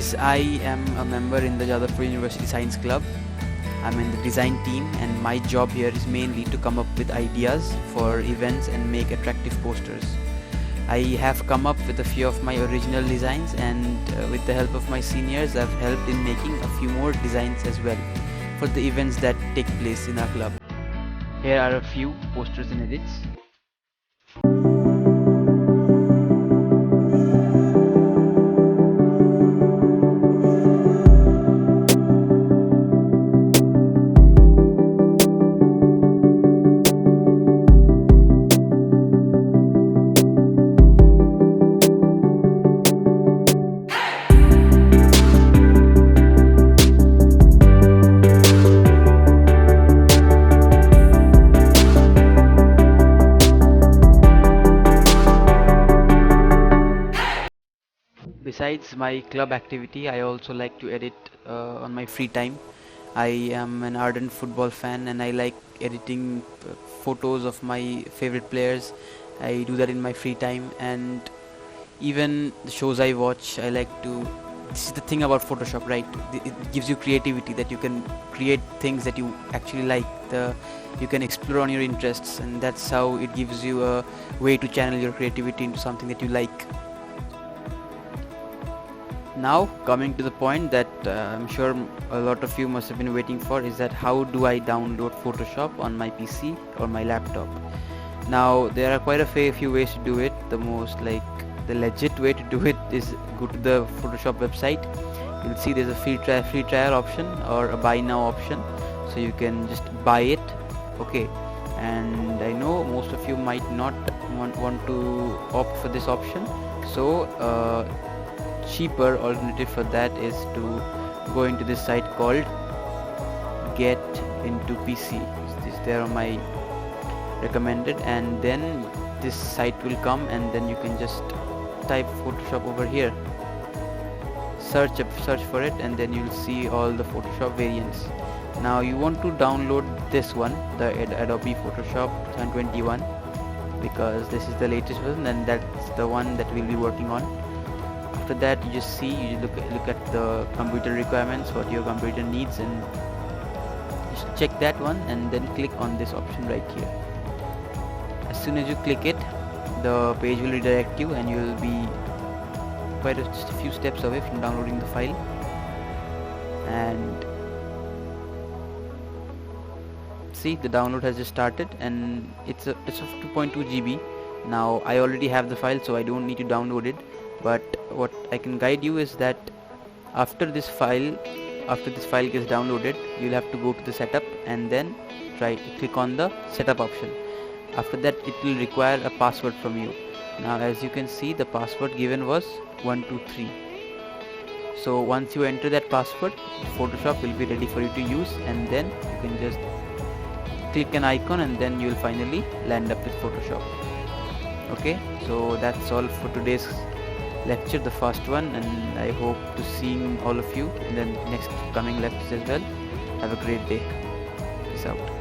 Besides, I am a member in the Jadavpur University Science Club. I'm in the design team, and my job here is mainly to come up with ideas for events and make attractive posters. I have come up with a few of my original designs, and with the help of my seniors, I've helped in making a few more designs as well for the events that take place in our club. Here are a few posters and edits. Besides my club activity, I also like to edit on my free time. I am an ardent football fan, and I like editing photos of my favorite players. I do that in my free time, and even the shows I watch, I like to. This is the thing about Photoshop, right? It gives you creativity, that you can create things that you actually like. You can explore on your interests, and that's how it gives you a way to channel your creativity into something that you like. Now, coming to the point that I'm sure a lot of you must have been waiting for, is that how do I download Photoshop on my PC or my laptop? Now, there are quite a few ways to do it. The legit way to do it is go to the Photoshop website. You'll see there's a free trial option or a buy now option, so you can just buy it. Okay, and I know most of you might not want to opt for this option, so cheaper alternative for that is to go into this site called Get Into PC. It's there on my recommended, and then this site will come, and then you can just type Photoshop over here, search for it, and then you'll see all the Photoshop variants. Now you want to download this one, the Adobe Photoshop 2021, because this is the latest version, and that's the one that we'll be working on. After that, you just look at the computer requirements, what your computer needs, and just check that one, and then click on this option right here. As soon as you click it, the page will redirect you, and you will be just a few steps away from downloading the file. And see, the download has just started, and it's of 2.2 GB. Now I already have the file, so I don't need to download it. But what I can guide you is that after this file gets downloaded, you'll have to go to the setup, and then click on the setup option. After that, it will require a password from you. Now, as you can see, the password given was 123. So once you enter that password, Photoshop will be ready for you to use, and then you can just click an icon, and then you will finally land up with Photoshop. Okay, so that's all for today's lecture, the first one, and I hope to seeing all of you in the next coming lectures as well. Have a great day. Peace out.